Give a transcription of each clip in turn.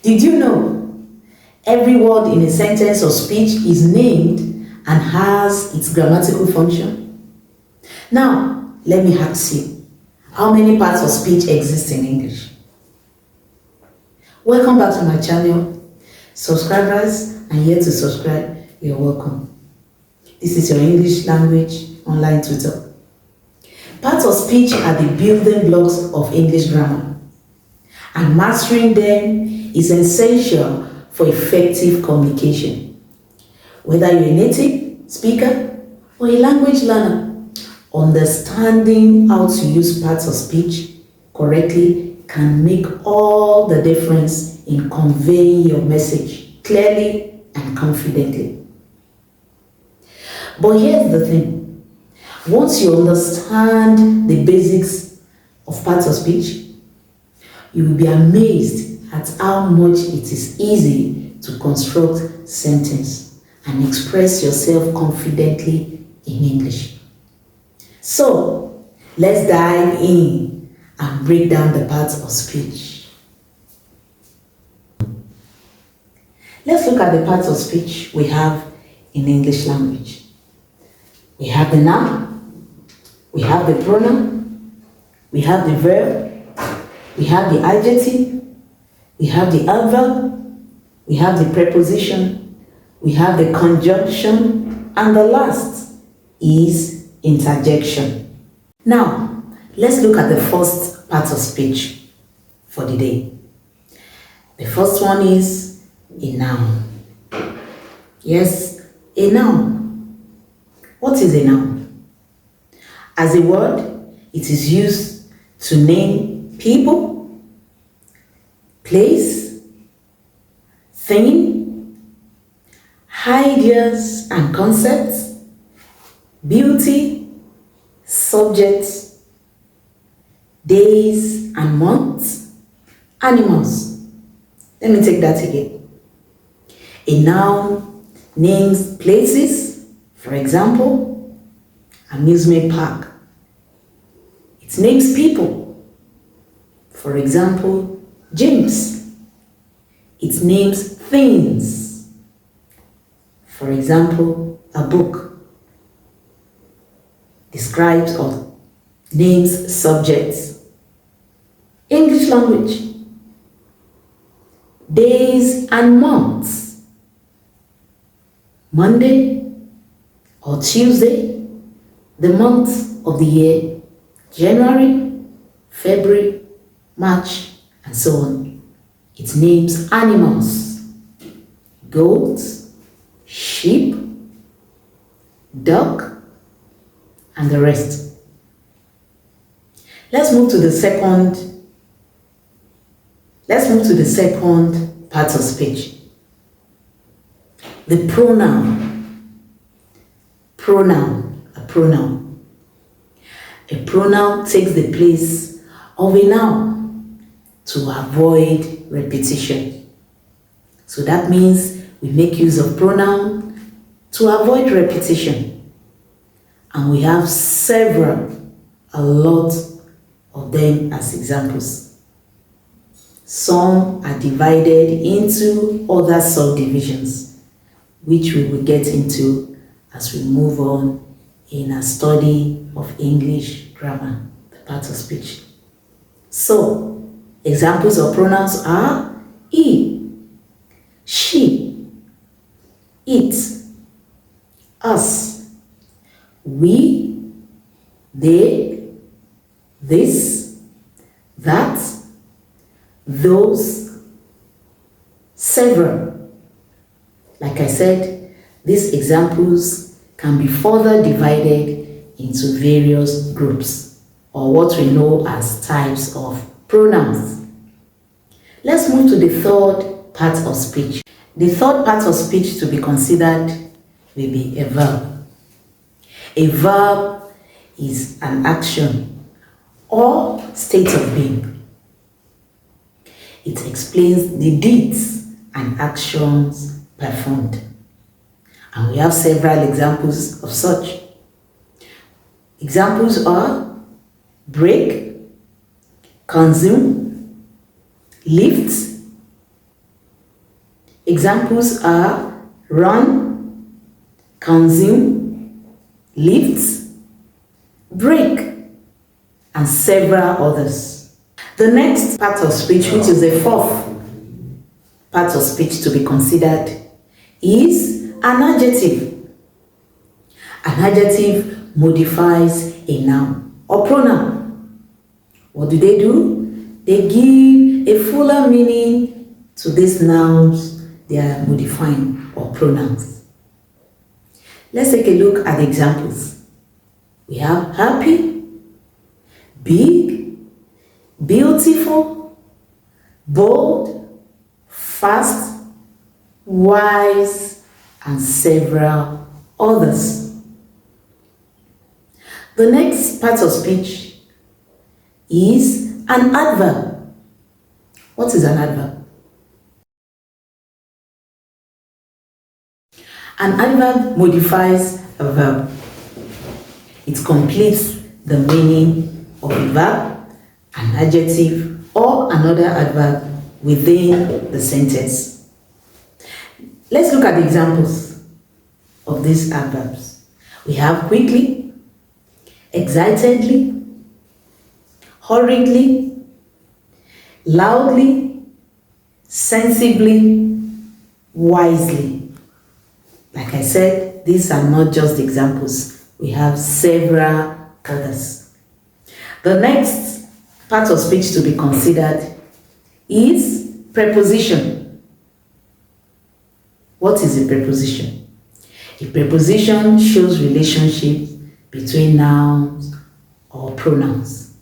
Did you know every word in a sentence or speech is named and has its grammatical function? Now, let me ask you, how many parts of speech exist in English? Welcome back to my channel. Subscribers and yet to subscribe, you're welcome. This is your English language online tutor. Parts of speech are the building blocks of English grammar, and mastering them is essential for effective communication. Whether you're a native speaker or a language learner, understanding how to use parts of speech correctly can make all the difference in conveying your message clearly and confidently. But here's the thing. Once you understand the basics of parts of speech, you will be amazed at how much it is easy to construct sentences and express yourself confidently in English. So, let's dive in and break down the parts of speech. Let's look at the parts of speech we have in English language. We have the noun, we have the pronoun, we have the verb, we have the adjective, we have the adverb, we have the preposition, we have the conjunction, and the last is interjection. Now, let's look at the first part of speech for the day. The first one is a noun. Yes, a noun. What is a noun? As a word, it is used to name people, place, thing, ideas and concepts, beauty, subjects, days and months, animals. Let me take that again. A noun names places, for example, amusement park. It names people, for example, James. It names things, for example, a book. Describes or names subjects. English language. Days and months. Monday or Tuesday, the month of the year, January, February, March, and so on. It names animals, goats, sheep, duck, and the rest. Let's move to the second part of speech. The pronoun. A pronoun. A pronoun takes the place of a noun to avoid repetition. So that means we make use of pronoun to avoid repetition. And we have a lot of them as examples. Some are divided into other subdivisions, which we will get into as we move on in our study of English grammar, the part of speech. So, examples of pronouns are he, she, it, us, we, they, this, that, those, several. Like I said, these examples can be further divided into various groups, or what we know as types of pronouns. Let's move to the third part of speech. The third part of speech to be considered will be a verb. A verb is an action or state of being. It explains the deeds and actions performed. And we have several examples of such. Examples are break, consume, lift, Examples are run, consume, lift, break, and several others. The next part of speech, which is the fourth part of speech to be considered, is an adjective. An adjective modifies a noun or pronoun. What do? They give a fuller meaning to these nouns they are modifying or pronouns. Let's take a look at the examples. We have happy, big, beautiful, bold, fast, wise, and several others. The next part of speech is an adverb. What is an adverb? An adverb modifies a verb. It completes the meaning of a verb, an adjective, or another adverb within the sentence. Let's look at the examples of these adverbs. We have quickly, excitedly, hurriedly, loudly, sensibly, wisely. Like I said, these are not just examples. We have several others. The next part of speech to be considered is preposition. What is a preposition? A preposition shows relationship between nouns or pronouns.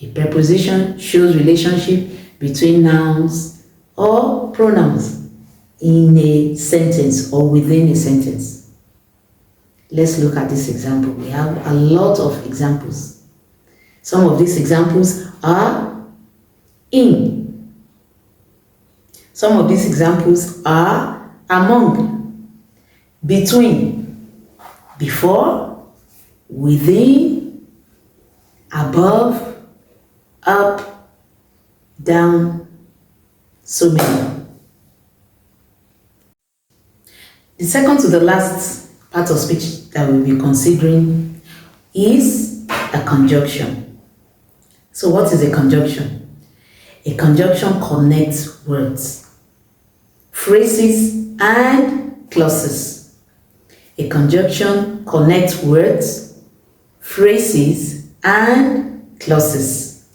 A preposition shows relationship between nouns or pronouns in a sentence or within a sentence. Let's look at this example. We have a lot of examples. Some of these examples are in. Some of these examples are among, between, before, within, above, up, down, so many. The second to the last part of speech that we'll be considering is a conjunction. So what is a conjunction? A conjunction connects words, phrases, and clauses. A conjunction connects words, phrases, and clauses.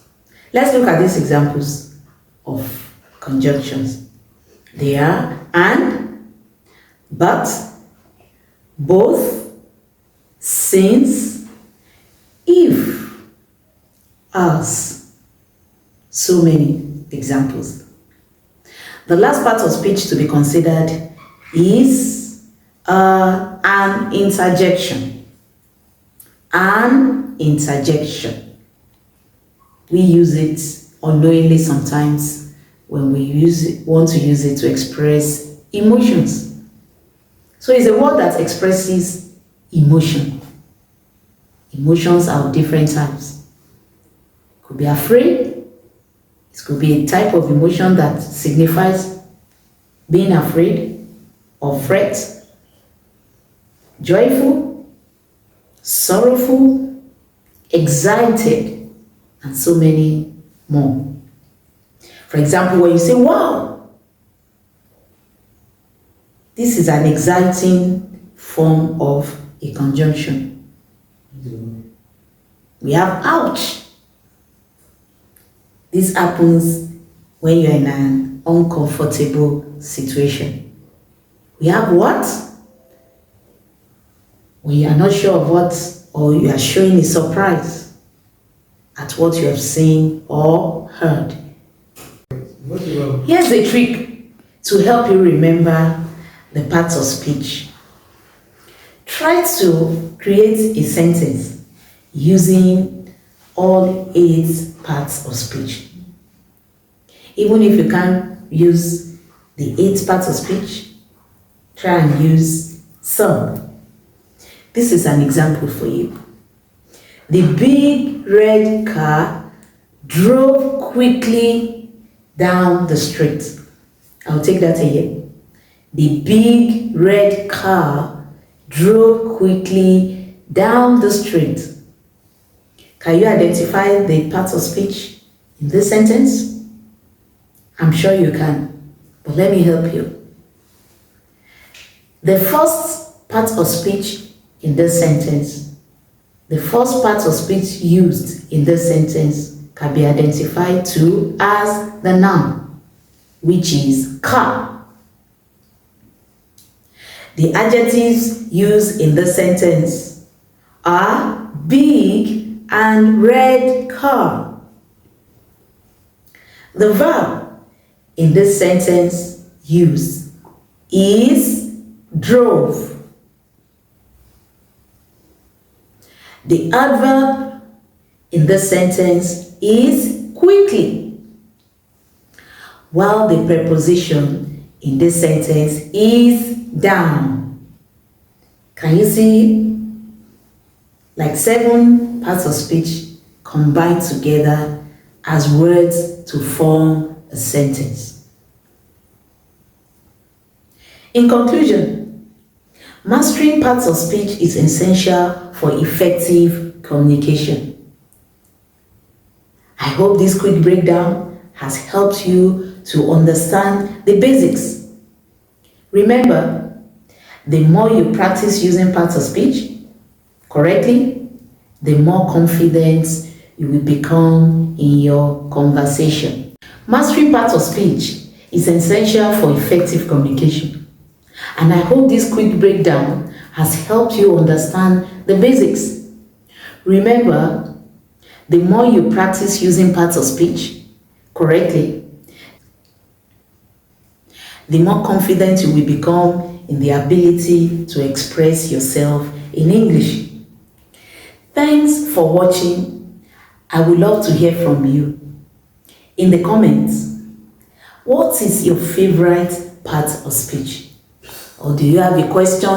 Let's look at these examples of conjunctions. They are and, but, both, since, if, as. So many examples. The last part of speech to be considered is an interjection. An interjection. We use it unknowingly sometimes when we want to use it to express emotions. So it's a word that expresses emotion. Emotions are of different types. It could be afraid. It could be a type of emotion that signifies being afraid or fret. Joyful, sorrowful, excited, and so many more. For example, when you say, wow, this is an exciting form of a conjunction. We have ouch. This happens when you're in an uncomfortable situation. We have what? When you are not sure of what, or you are showing a surprise at what you have seen or heard. Here's a trick to help you remember the parts of speech. Try to create a sentence using all 8 parts of speech. Even if you can't use the 8 parts of speech, try and use some. This is an example for you. The big red car drove quickly down the street. I'll take that again. The big red car drove quickly down the street. Can you identify the parts of speech in this sentence? I'm sure you can, but let me help you. The first part of speech in this sentence, the first part of speech used in this sentence can be identified too as the noun, which is car. The adjectives used in this sentence are big and red car. The verb in this sentence used is drove. The adverb in this sentence is quickly, while the preposition in this sentence is down. Can you see? Like 7 parts of speech combined together as words to form a sentence. In conclusion, mastering parts of speech is essential for effective communication. I hope this quick breakdown has helped you to understand the basics. Remember, the more you practice using parts of speech correctly, the more confident you will become in your conversation. Mastering parts of speech is essential for effective communication. And I hope this quick breakdown has helped you understand the basics. Remember, the more you practice using parts of speech correctly, the more confident you will become in the ability to express yourself in English. Thanks for watching. I would love to hear from you. In the comments, what is your favorite part of speech? Or do you have a question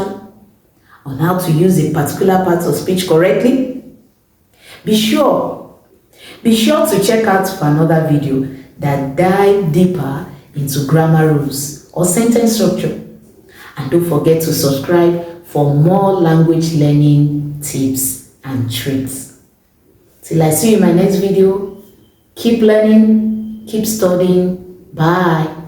on how to use a particular part of speech correctly? Be sure to check out for another video that dive deeper into grammar rules or sentence structure. And don't forget to subscribe for more language learning tips and tricks. Till I see you in my next video, keep learning, keep studying. Bye.